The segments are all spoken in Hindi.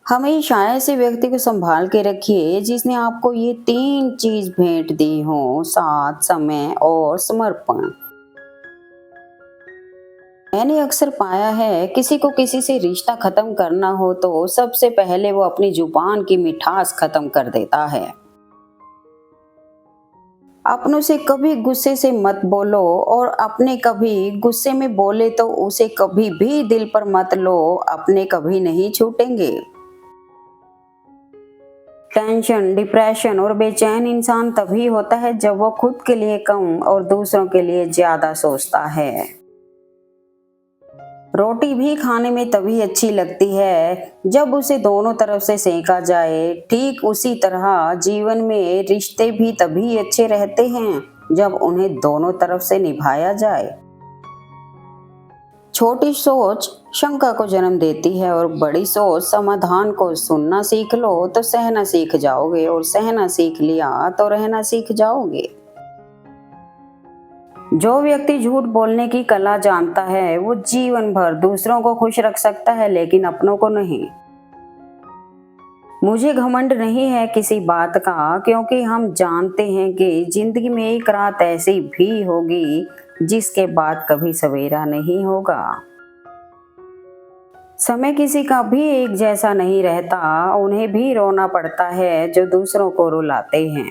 हमेशा ऐसे व्यक्ति को संभाल के रखिए जिसने आपको ये 3 चीज़ भेंट दी हों, साथ, समय और समर्पण। मैंने अक्सर पाया है किसी को किसी से रिश्ता खत्म करना हो तो सबसे पहले वो अपनी जुबान की मिठास खत्म कर देता है। अपनों से कभी गुस्से से मत बोलो और अपने कभी गुस्से में बोले तो उसे कभी भी दिल पर मत लो, अपने कभी नहीं छूटेंगे। टेंशन, डिप्रेशन और बेचैन इंसान तभी होता है जब वो खुद के लिए कम और दूसरों के लिए ज्यादा सोचता है। रोटी भी खाने में तभी अच्छी लगती है जब उसे दोनों तरफ से सेका जाए। ठीक उसी तरह जीवन में रिश्ते भी तभी अच्छे रहते हैं जब उन्हें दोनों तरफ से निभाया जाए। छोटी सोच शंका को जन्म देती है और बड़ी सोच समाधान को। सुनना सीख लो तो सहना सीख जाओगे और सहना सीख लिया तो रहना सीख जाओगे। जो व्यक्ति झूठ बोलने की कला जानता है वो जीवन भर दूसरों को खुश रख सकता है लेकिन अपनों को नहीं। मुझे घमंड नहीं है किसी बात का, क्योंकि हम जानते हैं कि जिंदगी में एक रात ऐसी भी होगी जिसके बाद कभी सवेरा नहीं होगा। समय किसी का भी एक जैसा नहीं रहता, उन्हें भी रोना पड़ता है जो दूसरों को रुलाते हैं।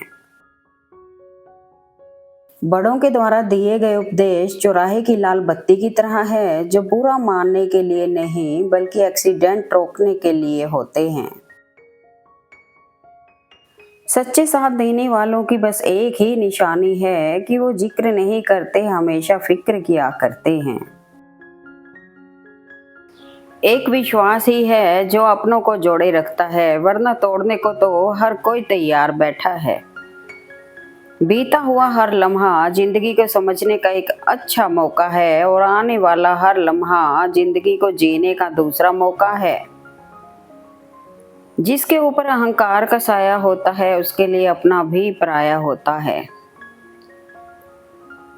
बड़ों के द्वारा दिए गए उपदेश चौराहे की लाल बत्ती की तरह है, जो बुरा मानने के लिए नहीं बल्कि एक्सीडेंट रोकने के लिए होते हैं। सच्चे साथ देने वालों की बस एक ही निशानी है कि वो जिक्र नहीं करते, हमेशा फिक्र किया करते हैं। एक विश्वास ही है जो अपनों को जोड़े रखता है, वरना तोड़ने को तो हर कोई तैयार बैठा है। बीता हुआ हर लम्हा जिंदगी को समझने का एक अच्छा मौका है और आने वाला हर लम्हा जिंदगी को जीने का दूसरा मौका है। जिसके ऊपर अहंकार का साया होता है उसके लिए अपना भी पराया होता है।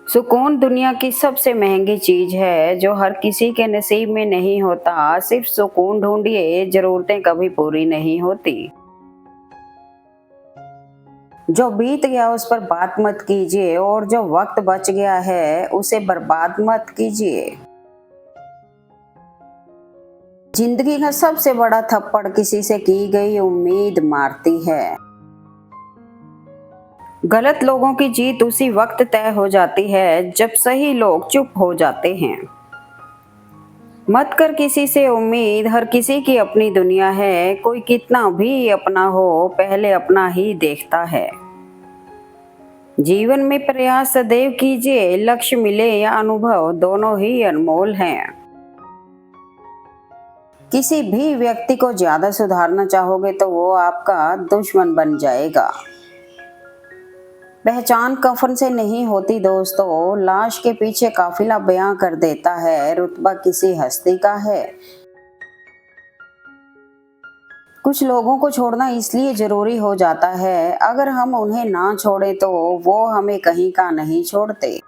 सुकून दुनिया की सबसे महंगी चीज है जो हर किसी के नसीब में नहीं होता। सिर्फ सुकून ढूंढिए, जरूरतें कभी पूरी नहीं होती। जो बीत गया उस पर बात मत कीजिए और जो वक्त बच गया है उसे बर्बाद मत कीजिए। जिंदगी का सबसे बड़ा थप्पड़ किसी से की गई उम्मीद मारती है। गलत लोगों की जीत उसी वक्त तय हो जाती है जब सही लोग चुप हो जाते हैं। मत कर किसी से उम्मीद, हर किसी की अपनी दुनिया है। कोई कितना भी अपना हो पहले अपना ही देखता है। जीवन में प्रयास सदैव कीजिए, लक्ष्य मिले या अनुभव दोनों ही अनमोल हैं। किसी भी व्यक्ति को ज्यादा सुधारना चाहोगे तो वो आपका दुश्मन बन जाएगा। पहचान कफन से नहीं होती दोस्तों, लाश के पीछे काफिला बयां कर देता है रुतबा किसी हस्ती का है। कुछ लोगों को छोड़ना इसलिए जरूरी हो जाता है, अगर हम उन्हें ना छोड़ें तो वो हमें कहीं का नहीं छोड़ते।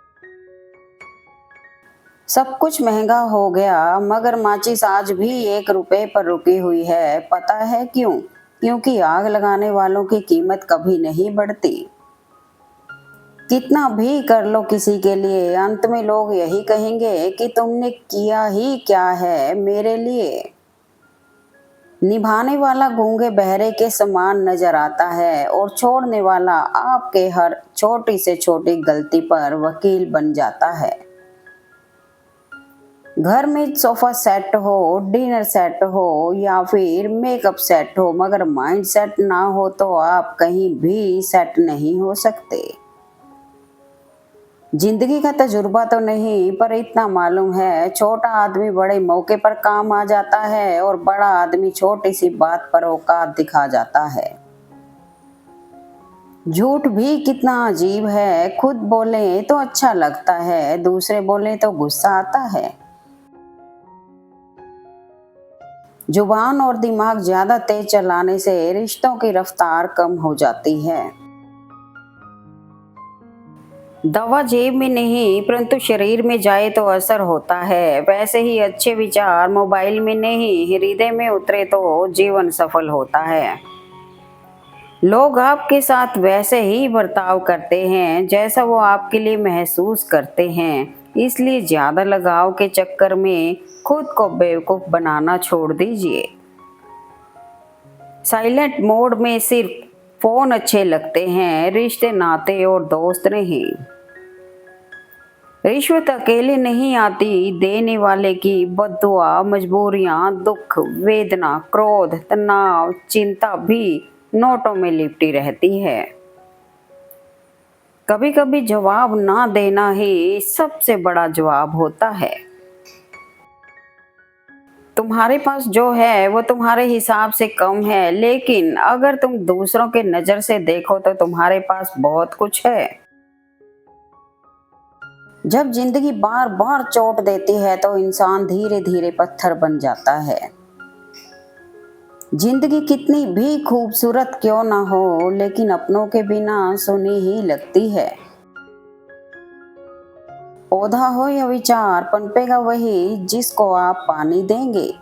सब कुछ महंगा हो गया मगर माचिस आज भी 1 रुपए पर रुकी हुई है। पता है क्यों? क्योंकि आग लगाने वालों की कीमत कभी नहीं बढ़ती। कितना भी कर लो किसी के लिए, अंत में लोग यही कहेंगे कि तुमने किया ही क्या है मेरे लिए। निभाने वाला गूंगे बहरे के समान नजर आता है और छोड़ने वाला आपके हर छोटी से छोटी गलती पर वकील बन जाता है। घर में सोफा सेट हो, डिनर सेट हो या फिर मेकअप सेट हो, मगर माइंड सेट ना हो तो आप कहीं भी सेट नहीं हो सकते। जिंदगी का तजुर्बा तो नहीं, पर इतना मालूम है छोटा आदमी बड़े मौके पर काम आ जाता है और बड़ा आदमी छोटी सी बात पर औकात दिखा जाता है। झूठ भी कितना अजीब है, खुद बोले तो अच्छा लगता है, दूसरे बोले तो गुस्सा आता है। जुबान और दिमाग ज्यादा तेज चलाने से रिश्तों की रफ्तार कम हो जाती है। दवा जेब में नहीं परंतु शरीर में जाए तो असर होता है, वैसे ही अच्छे विचार मोबाइल में नहीं हृदय में उतरे तो जीवन सफल होता है। लोग आपके साथ वैसे ही बर्ताव करते हैं जैसा वो आपके लिए महसूस करते हैं, इसलिए ज्यादा लगाव के चक्कर में खुद को बेवकूफ बनाना छोड़ दीजिए। साइलेंट मोड में सिर्फ फोन अच्छे लगते हैं, रिश्ते नाते और दोस्त नहीं। रिश्वत अकेले नहीं आती, देने वाले की बद्दुआ, मजबूरियां, दुख, वेदना, क्रोध, तनाव, चिंता भी नोटों में लिपटी रहती है। कभी कभी जवाब ना देना ही सबसे बड़ा जवाब होता है। तुम्हारे पास जो है वो तुम्हारे हिसाब से कम है, लेकिन अगर तुम दूसरों के नजर से देखो तो तुम्हारे पास बहुत कुछ है। जब जिंदगी बार बार चोट देती है तो इंसान धीरे धीरे पत्थर बन जाता है। जिंदगी कितनी भी खूबसूरत क्यों ना हो, लेकिन अपनों के बिना सुनी ही लगती है। पौधा हो या विचार, पनपेगा वही जिसको आप पानी देंगे।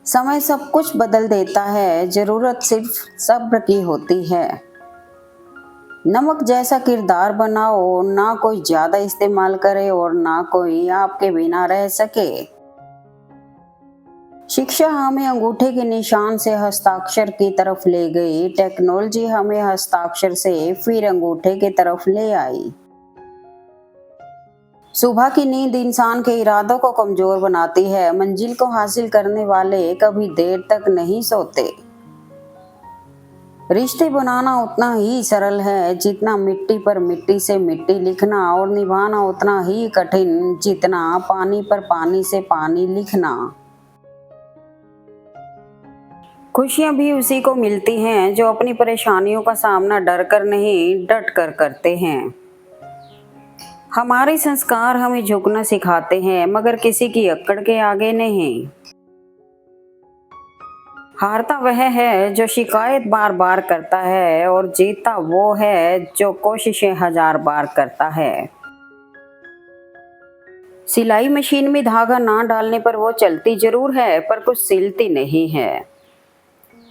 समय सब कुछ बदल देता है, जरूरत सिर्फ सब्र की होती है। नमक जैसा किरदार बनाओ, ना कोई ज्यादा इस्तेमाल करे और ना कोई आपके बिना रह सके। शिक्षा हमें अंगूठे के निशान से हस्ताक्षर की तरफ ले गई, टेक्नोलॉजी हमें हस्ताक्षर से फिर अंगूठे की तरफ ले आई। सुबह की नींद इंसान के इरादों को कमजोर बनाती है, मंजिल को हासिल करने वाले कभी देर तक नहीं सोते। रिश्ते बनाना उतना ही सरल है जितना मिट्टी पर मिट्टी से मिट्टी लिखना, और निभाना उतना ही कठिन जितना पानी पर पानी से पानी लिखना। खुशियां भी उसी को मिलती हैं जो अपनी परेशानियों का सामना डर कर नहीं डट कर करते हैं। हमारे संस्कार हमें झुकना सिखाते हैं, मगर किसी की अक्कड़ के आगे नहीं। हारता वह है जो शिकायत बार बार करता है, और जीतता वो है जो कोशिशें 1000 बार करता है। सिलाई मशीन में धागा ना डालने पर वो चलती जरूर है, पर कुछ सिलती नहीं है।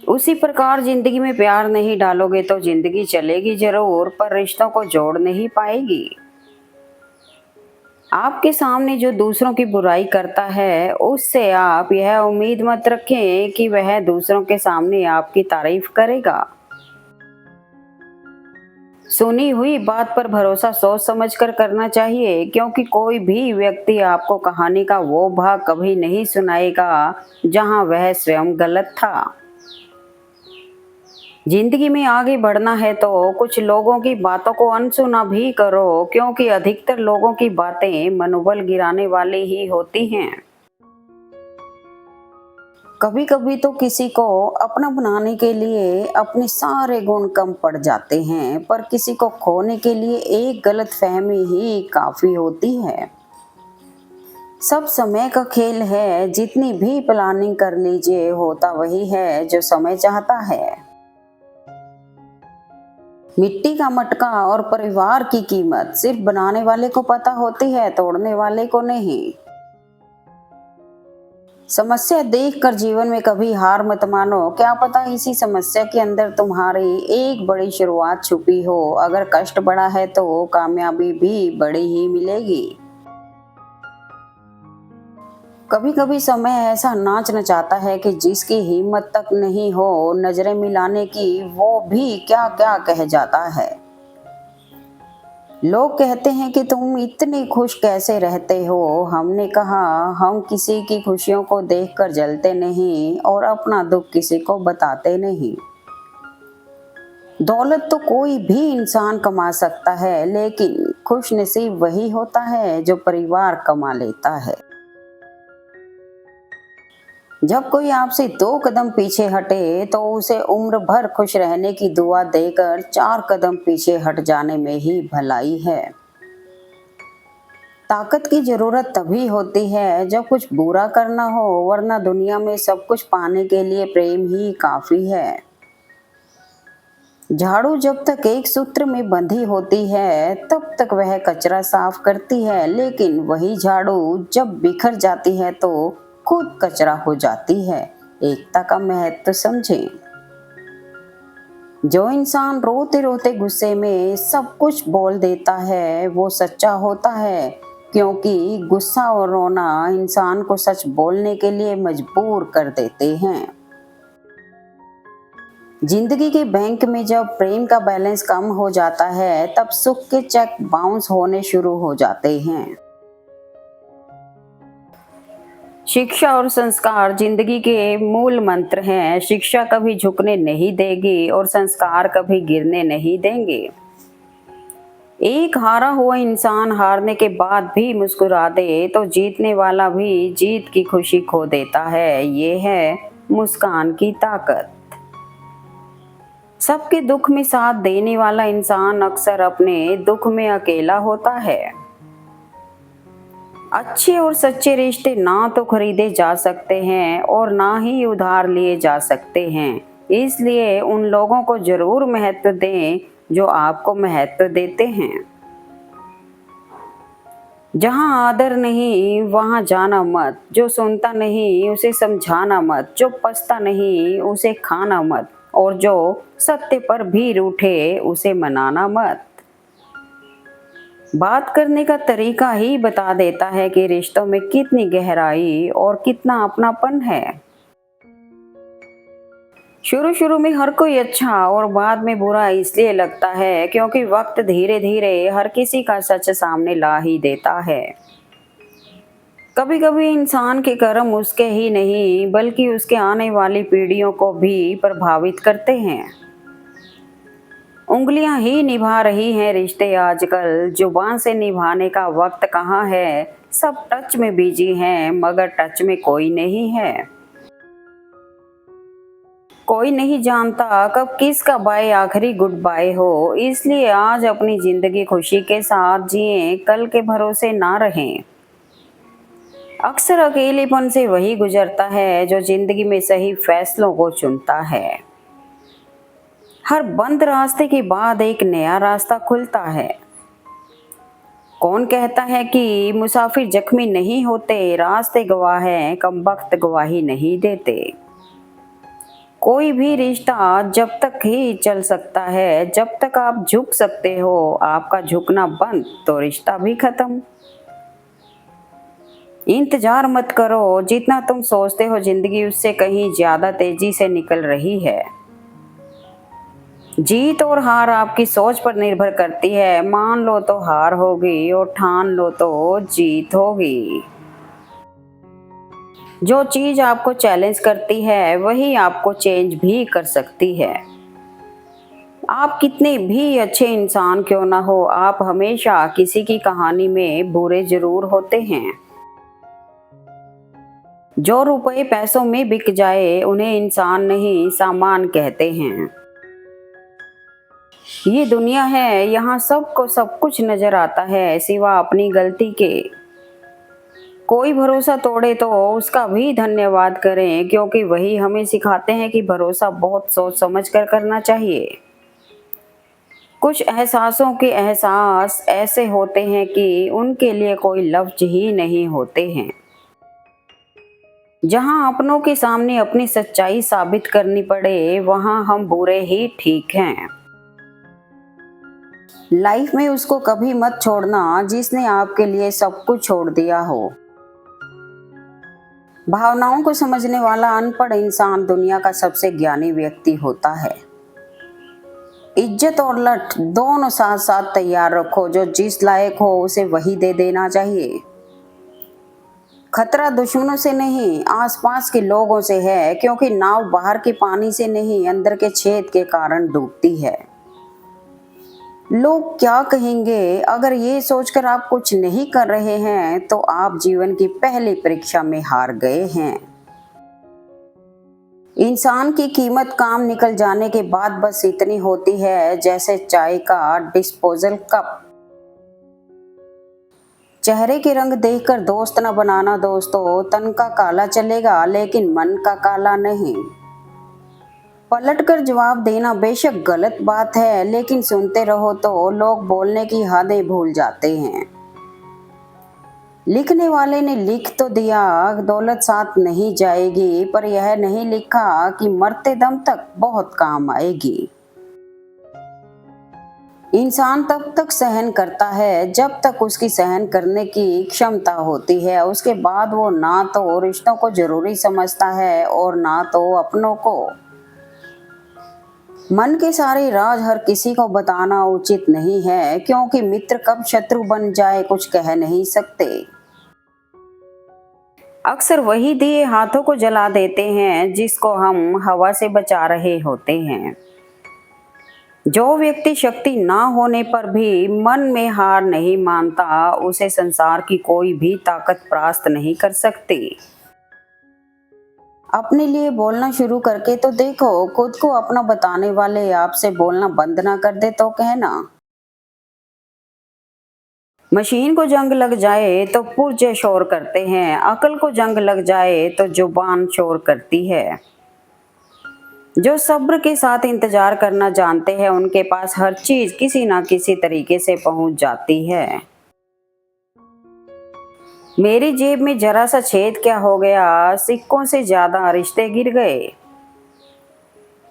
उसी प्रकार जिंदगी में प्यार नहीं डालोगे तो जिंदगी चलेगी जरूर, पर रिश्तों को जोड़ नहीं पाएगी। आपके सामने जो दूसरों की बुराई करता है, उससे आप यह उम्मीद मत रखें कि वह दूसरों के सामने आपकी तारीफ करेगा। सुनी हुई बात पर भरोसा सोच समझकर करना चाहिए, क्योंकि कोई भी व्यक्ति आपको कहानी का वो भाग कभी नहीं सुनाएगा जहां वह स्वयं गलत था। जिंदगी में आगे बढ़ना है तो कुछ लोगों की बातों को अनसुना भी करो, क्योंकि अधिकतर लोगों की बातें मनोबल गिराने वाली ही होती हैं। कभी कभी तो किसी को अपना बनाने के लिए अपने सारे गुण कम पड़ जाते हैं, पर किसी को खोने के लिए एक गलतफहमी ही काफी होती है। सब समय का खेल है, जितनी भी प्लानिंग कर लीजिए होता वही है जो समय चाहता है। मिट्टी का मटका और परिवार की कीमत सिर्फ बनाने वाले को पता होती है, तोड़ने वाले को नहीं। समस्या देखकर जीवन में कभी हार मत मानो, क्या पता इसी समस्या के अंदर तुम्हारी एक बड़ी शुरुआत छुपी हो। अगर कष्ट बड़ा है तो कामयाबी भी बड़ी ही मिलेगी। कभी कभी समय ऐसा नाच नचाता है कि जिसकी हिम्मत तक नहीं हो नजरें मिलाने की, वो भी क्या क्या कह जाता है। लोग कहते हैं कि तुम इतनी खुश कैसे रहते हो। हमने कहा, हम किसी की खुशियों को देखकर जलते नहीं और अपना दुख किसी को बताते नहीं। दौलत तो कोई भी इंसान कमा सकता है, लेकिन खुश नसीब वही होता है जो परिवार कमा लेता है। जब कोई आपसे 2 कदम पीछे हटे तो उसे उम्र भर खुश रहने की दुआ देकर 4 कदम पीछे हट जाने में ही भलाई है। ताकत की जरूरत तभी होती है जब कुछ बुरा करना हो, वरना दुनिया में सब कुछ पाने के लिए प्रेम ही काफी है। झाड़ू जब तक एक सूत्र में बंधी होती है तब तक वह कचरा साफ करती है, लेकिन वही झाड़ू जब बिखर जाती है तो खुद कचरा हो जाती है। एकता का महत्व समझें। जो इंसान रोते रोते गुस्से में सब कुछ बोल देता है वो सच्चा होता है, क्योंकि गुस्सा और रोना इंसान को सच बोलने के लिए मजबूर कर देते हैं। जिंदगी के बैंक में जब प्रेम का बैलेंस कम हो जाता है तब सुख के चेक बाउंस होने शुरू हो जाते हैं। शिक्षा और संस्कार जिंदगी के मूल मंत्र हैं। शिक्षा कभी झुकने नहीं देगी और संस्कार कभी गिरने नहीं देंगे। एक हारा हुआ इंसान हारने के बाद भी मुस्कुरा दे तो जीतने वाला भी जीत की खुशी खो देता है। ये है मुस्कान की ताकत। सबके दुख में साथ देने वाला इंसान अक्सर अपने दुख में अकेला होता है। अच्छे और सच्चे रिश्ते ना तो खरीदे जा सकते हैं और ना ही उधार लिए जा सकते हैं। इसलिए उन लोगों को जरूर महत्व दें जो आपको महत्व देते हैं। जहाँ आदर नहीं वहाँ जाना मत। जो सुनता नहीं उसे समझाना मत। जो पछता नहीं उसे खाना मत। और जो सत्य पर भी रूठे उसे मनाना मत। बात करने का तरीका ही बता देता है कि रिश्तों में कितनी गहराई और कितना अपनापन है। शुरू शुरू में हर कोई अच्छा और बाद में बुरा इसलिए लगता है क्योंकि वक्त धीरे धीरे हर किसी का सच सामने ला ही देता है। कभी कभी इंसान के कर्म उसके ही नहीं बल्कि उसके आने वाली पीढ़ियों को भी प्रभावित करते हैं। उंगलियां ही निभा रही हैं रिश्ते आजकल। जुबान से निभाने का वक्त कहाँ है। सब टच में बिजी हैं मगर टच में कोई नहीं है। कोई नहीं जानता कब किसका बाय आखिरी गुड बाय हो। इसलिए आज अपनी जिंदगी खुशी के साथ जिएं, कल के भरोसे ना रहें। अक्सर अकेलेपन से वही गुजरता है जो जिंदगी में सही फैसलों को चुनता है। हर बंद रास्ते के बाद एक नया रास्ता खुलता है। कौन कहता है कि मुसाफिर जख्मी नहीं होते। रास्ते गवाह हैं, कमबख्त गवाही नहीं देते। कोई भी रिश्ता जब तक ही चल सकता है जब तक आप झुक सकते हो। आपका झुकना बंद तो रिश्ता भी खत्म। इंतजार मत करो। जितना तुम सोचते हो जिंदगी उससे कहीं ज्यादा तेजी से निकल रही है। जीत और हार आपकी सोच पर निर्भर करती है। मान लो तो हार होगी और ठान लो तो जीत होगी। जो चीज आपको चैलेंज करती है वही आपको चेंज भी कर सकती है। आप कितने भी अच्छे इंसान क्यों ना हो, आप हमेशा किसी की कहानी में बुरे जरूर होते हैं। जो रुपए पैसों में बिक जाए उन्हें इंसान नहीं सामान कहते हैं। ये दुनिया है, यहाँ सबको सब कुछ नजर आता है सिवा अपनी गलती के। कोई भरोसा तोड़े तो उसका भी धन्यवाद करें, क्योंकि वही हमें सिखाते हैं कि भरोसा बहुत सोच समझ कर करना चाहिए। कुछ एहसासों के एहसास ऐसे होते हैं कि उनके लिए कोई लफ्ज ही नहीं होते हैं। जहाँ अपनों के सामने अपनी सच्चाई साबित करनी पड़े वहाँ हम बुरे ही ठीक हैं। लाइफ में उसको कभी मत छोड़ना जिसने आपके लिए सब कुछ छोड़ दिया हो। भावनाओं को समझने वाला अनपढ़ इंसान दुनिया का सबसे ज्ञानी व्यक्ति होता है। इज्जत और लठ दोनों साथ साथ तैयार रखो। जो जिस लायक हो उसे वही दे देना चाहिए। खतरा दुश्मनों से नहीं आसपास के लोगों से है, क्योंकि नाव बाहर के पानी से नहीं अंदर के छेद के कारण डूबती है। लोग क्या कहेंगे, अगर ये सोचकर आप कुछ नहीं कर रहे हैं तो आप जीवन की पहली परीक्षा में हार गए हैं। इंसान की कीमत काम निकल जाने के बाद बस इतनी होती है जैसे चाय का डिस्पोजल कप। चेहरे के रंग देखकर दोस्त न बनाना दोस्तों। तन का काला चलेगा लेकिन मन का काला नहीं। पलटकर जवाब देना बेशक गलत बात है, लेकिन सुनते रहो तो लोग बोलने की हदें भूल जाते हैं। लिखने वाले ने लिख तो दिया दौलत साथ नहीं जाएगी, पर यह नहीं लिखा कि मरते दम तक बहुत काम आएगी। इंसान तब तक सहन करता है जब तक उसकी सहन करने की क्षमता होती है। उसके बाद वो ना तो रिश्तों को जरूरी समझता है और ना तो अपनों को। मन के सारे राज हर किसी को बताना उचित नहीं है, क्योंकि मित्र कब शत्रु बन जाए कुछ कह नहीं सकते। अक्सर वही दिए हाथों को जला देते हैं जिसको हम हवा से बचा रहे होते हैं। जो व्यक्ति शक्ति ना होने पर भी मन में हार नहीं मानता, उसे संसार की कोई भी ताकत परास्त नहीं कर सकती। अपने लिए बोलना शुरू करके तो देखो, खुद को अपना बताने वाले आपसे बोलना बंद ना कर दे तो कहना। मशीन को जंग लग जाए तो पुर्जे शोर करते हैं, अकल को जंग लग जाए तो जुबान शोर करती है। जो सब्र के साथ इंतजार करना जानते हैं, उनके पास हर चीज किसी ना किसी तरीके से पहुंच जाती है। मेरी जेब में जरा सा छेद क्या हो गया, सिक्कों से ज्यादा रिश्ते गिर गए।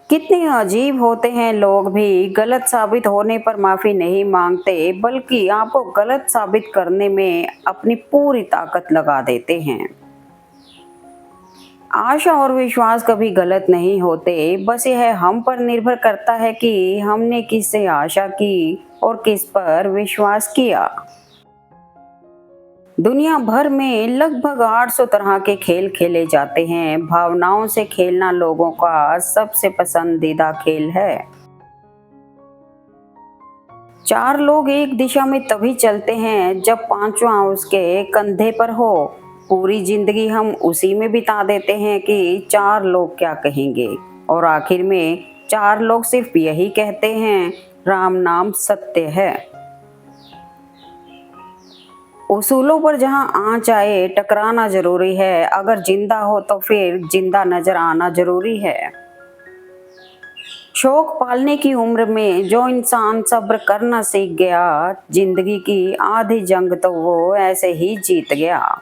कितने अजीब होते हैं लोग भी, गलत साबित होने पर माफी नहीं मांगते, बल्कि आपको गलत साबित करने में अपनी पूरी ताकत लगा देते हैं। आशा और विश्वास कभी गलत नहीं होते, बस यह हम पर निर्भर करता है कि हमने किससे आशा की और किस पर विश्वास किया। दुनिया भर में लगभग 800 तरह के खेल खेले जाते हैं। भावनाओं से खेलना लोगों का सबसे पसंदीदा खेल है। 4 लोग एक दिशा में तभी चलते हैं जब पांचवा उसके कंधे पर हो। पूरी जिंदगी हम उसी में बिता देते हैं कि 4 लोग क्या कहेंगे, और आखिर में 4 लोग सिर्फ यही कहते हैं, राम नाम सत्य है। उसूलों पर जहां आँच आए टकराना जरूरी है, अगर जिंदा हो तो फिर जिंदा नजर आना जरूरी है। शौक पालने की उम्र में जो इंसान सब्र करना सीख गया, जिंदगी की आधी जंग तो वो ऐसे ही जीत गया।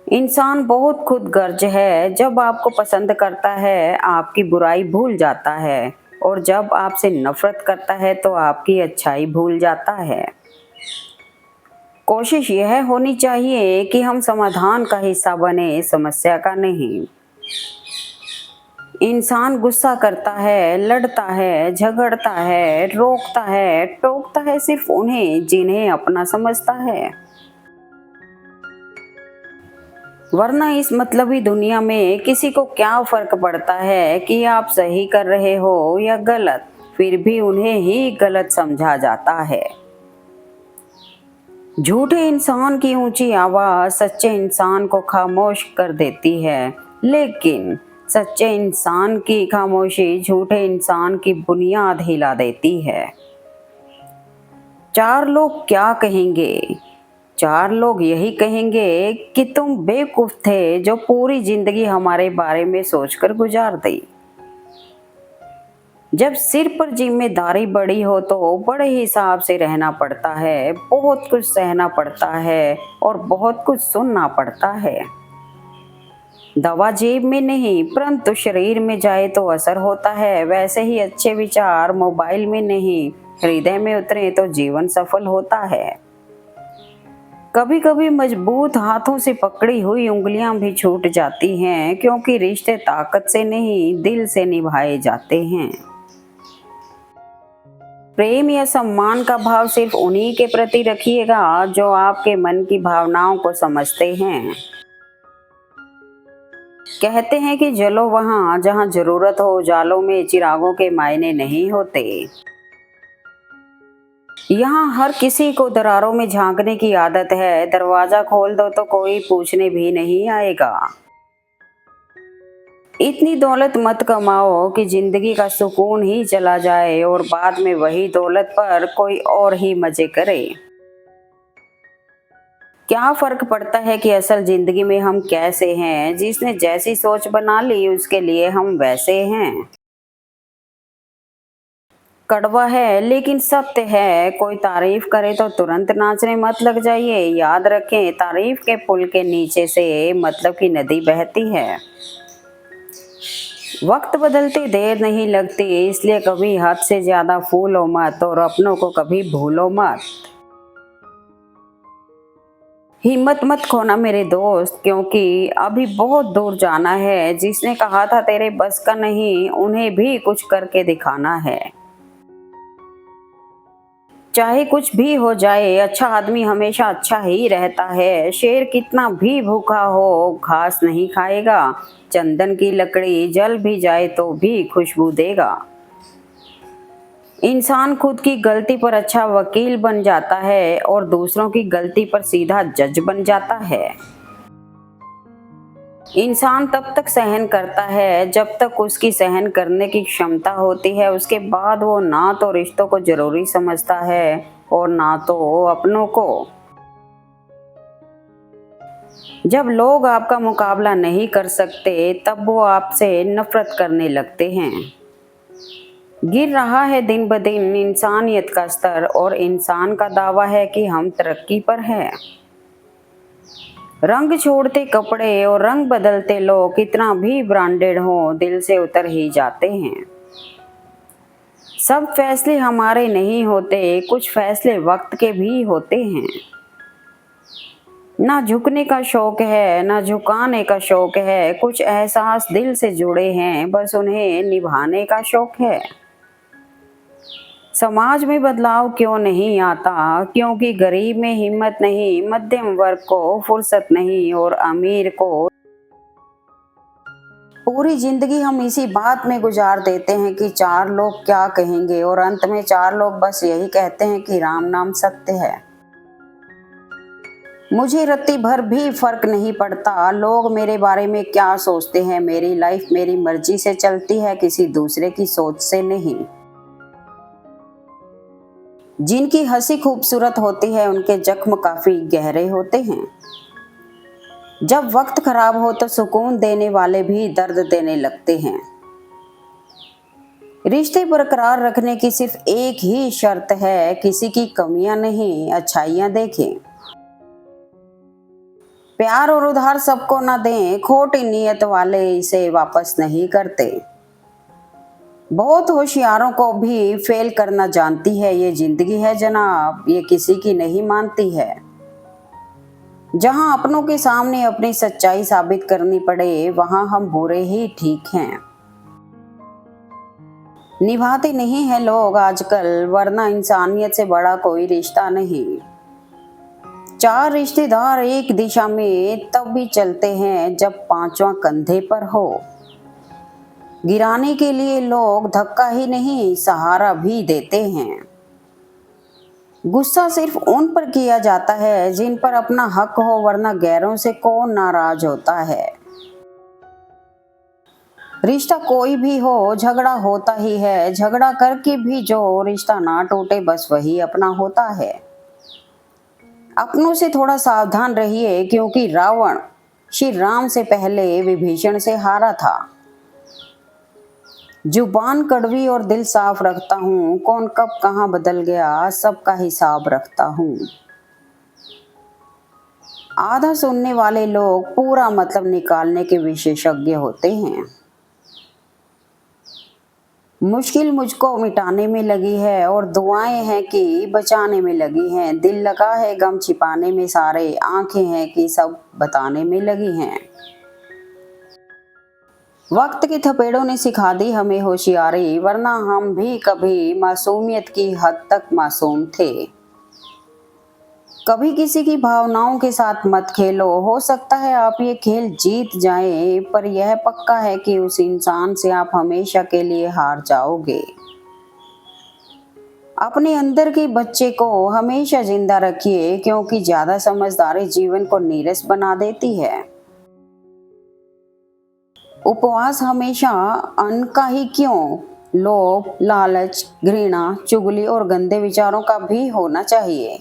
इंसान बहुत खुदगर्ज है, जब आपको पसंद करता है आपकी बुराई भूल जाता है, और जब आपसे नफरत करता है तो आपकी अच्छाई भूल जाता है। कोशिश यह होनी चाहिए कि हम समाधान का हिस्सा बने, समस्या का नहीं। इंसान गुस्सा करता है, लड़ता है, झगड़ता है, रोकता है, टोकता है सिर्फ उन्हें जिन्हें अपना समझता है। वरना इस मतलबी दुनिया में किसी को क्या फर्क पड़ता है कि आप सही कर रहे हो या गलत, फिर भी उन्हें ही गलत समझा जाता है। झूठे इंसान की ऊंची आवाज सच्चे इंसान को खामोश कर देती है, लेकिन सच्चे इंसान की खामोशी झूठे इंसान की बुनियाद हिला देती है। 4 लोग क्या कहेंगे? 4 लोग यही कहेंगे कि तुम बेवकूफ थे जो पूरी जिंदगी हमारे बारे में सोचकर गुजार दी। जब सिर पर जिम्मेदारी बड़ी हो तो बड़े हिसाब से रहना पड़ता है, बहुत कुछ सहना पड़ता है और बहुत कुछ सुनना पड़ता है। दवा जेब में नहीं परंतु शरीर में जाए तो असर होता है, वैसे ही अच्छे विचार मोबाइल में नहीं हृदय में उतरे तो जीवन सफल होता है। कभी कभी मजबूत हाथों से पकड़ी हुई उंगलियां भी छूट जाती हैं, क्योंकि रिश्ते ताकत से नहीं दिल से निभाए जाते हैं। प्रेम या सम्मान का भाव सिर्फ उन्हीं के प्रति रखिएगा जो आपके मन की भावनाओं को समझते हैं। कहते हैं कि जलो वहां जहां जरूरत हो, उजालों में चिरागों के मायने नहीं होते। यहाँ हर किसी को दरारों में झांकने की आदत है, दरवाजा खोल दो तो कोई पूछने भी नहीं आएगा। इतनी दौलत मत कमाओ कि जिंदगी का सुकून ही चला जाए और बाद में वही दौलत पर कोई और ही मजे करे। क्या फर्क पड़ता है कि असल जिंदगी में हम कैसे हैं, जिसने जैसी सोच बना ली उसके लिए हम वैसे हैं। कड़वा है लेकिन सत्य है, कोई तारीफ करे तो तुरंत नाचने मत लग जाइए। याद रखें, तारीफ के पुल के नीचे से मतलब की नदी बहती है। वक्त बदलते देर नहीं लगती, इसलिए कभी हद से ज्यादा फूलो मत और अपनों को कभी भूलो मत। हिम्मत मत खोना मेरे दोस्त, क्योंकि अभी बहुत दूर जाना है। जिसने कहा था तेरे बस का नहीं, उन्हें भी कुछ करके दिखाना है। चाहे कुछ भी हो जाए, अच्छा आदमी हमेशा अच्छा ही रहता है। शेर कितना भी भूखा हो घास नहीं खाएगा, चंदन की लकड़ी जल भी जाए तो भी खुशबू देगा। इंसान खुद की गलती पर अच्छा वकील बन जाता है और दूसरों की गलती पर सीधा जज बन जाता है। इंसान तब तक सहन करता है जब तक उसकी सहन करने की क्षमता होती है। उसके बाद वो ना तो रिश्तों को जरूरी समझता है और ना तो अपनों को। जब लोग आपका मुकाबला नहीं कर सकते तब वो आपसे नफरत करने लगते हैं। गिर रहा है दिन ब दिन इंसानियत का स्तर, और इंसान का दावा है कि हम तरक्की पर हैं। रंग छोड़ते कपड़े और रंग बदलते लोग कितना भी ब्रांडेड हो, दिल से उतर ही जाते हैं। सब फैसले हमारे नहीं होते, कुछ फैसले वक्त के भी होते हैं। ना झुकने का शौक है ना झुकाने का शौक है, कुछ एहसास दिल से जुड़े हैं, बस उन्हें निभाने का शौक है। समाज में बदलाव क्यों नहीं आता? क्योंकि गरीब में हिम्मत नहीं, मध्यम वर्ग को फुर्सत नहीं और अमीर को। पूरी जिंदगी हम इसी बात में गुजार देते हैं कि चार लोग क्या कहेंगे, और अंत में चार लोग बस यही कहते हैं कि राम नाम सत्य है। मुझे रत्ती भर भी फर्क नहीं पड़ता लोग मेरे बारे में क्या सोचते हैं। मेरी लाइफ मेरी मर्जी से चलती है, किसी दूसरे की सोच से नहीं। जिनकी हंसी खूबसूरत होती है उनके जख्म काफी गहरे होते हैं। जब वक्त खराब हो तो सुकून देने वाले भी दर्द देने लगते हैं। रिश्ते बरकरार रखने की सिर्फ एक ही शर्त है, किसी की कमियां नहीं, अच्छाइयां देखें। प्यार और उधार सबको ना दें, खोटी नीयत वाले इसे वापस नहीं करते। बहुत होशियारों को भी फेल करना जानती है ये जिंदगी है जनाब, ये किसी की नहीं मानती है। जहां अपनों के सामने अपनी सच्चाई साबित करनी पड़े वहां हम बुरे ही ठीक हैं। निभाते नहीं हैं लोग आजकल, वरना इंसानियत से बड़ा कोई रिश्ता नहीं। चार रिश्तेदार एक दिशा में तब भी चलते हैं जब पांचवा कंधे पर हो। गिराने के लिए लोग धक्का ही नहीं सहारा भी देते हैं। गुस्सा सिर्फ उन पर किया जाता है जिन पर अपना हक हो, वरना गैरों से कौन नाराज होता है। रिश्ता कोई भी हो झगड़ा होता ही है, झगड़ा करके भी जो रिश्ता ना टूटे बस वही अपना होता है। अपनों से थोड़ा सावधान रहिए, क्योंकि रावण श्री राम से पहले विभीषण से हारा था। जुबान कड़वी और दिल साफ रखता हूँ, कौन कब कहाँ बदल गया सबका हिसाब रखता हूँ। आधा सुनने वाले लोग पूरा मतलब निकालने के विशेषज्ञ होते हैं। मुश्किल मुझको मिटाने में लगी है और दुआएं हैं कि बचाने में लगी हैं। दिल लगा है गम छिपाने में सारे, आंखें हैं कि सब बताने में लगी हैं। वक्त के थपेड़ों ने सिखा दी हमें होशियारी, वरना हम भी कभी मासूमियत की हद तक मासूम थे। कभी किसी की भावनाओं के साथ मत खेलो, हो सकता है आप ये खेल जीत जाएं, पर यह पक्का है कि उस इंसान से आप हमेशा के लिए हार जाओगे। अपने अंदर के बच्चे को हमेशा जिंदा रखिए, क्योंकि ज्यादा समझदारी जीवन को नीरस बना देती है। उपवास हमेशा अन्न का ही क्यों, लोभ, लालच, घृणा, चुगली और गंदे विचारों का भी होना चाहिए।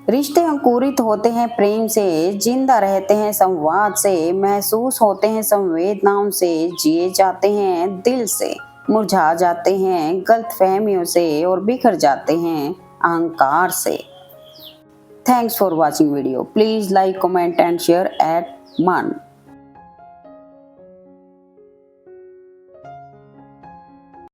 रिश्ते अंकुरित होते हैं प्रेम से, जिंदा रहते हैं संवाद से, महसूस होते हैं संवेदनाओं से, जिए जाते हैं दिल से, मुरझा जाते हैं गलतफहमियों से और बिखर जाते हैं अहंकार से। Thanks for watching video. Please like, comment and share eight मन।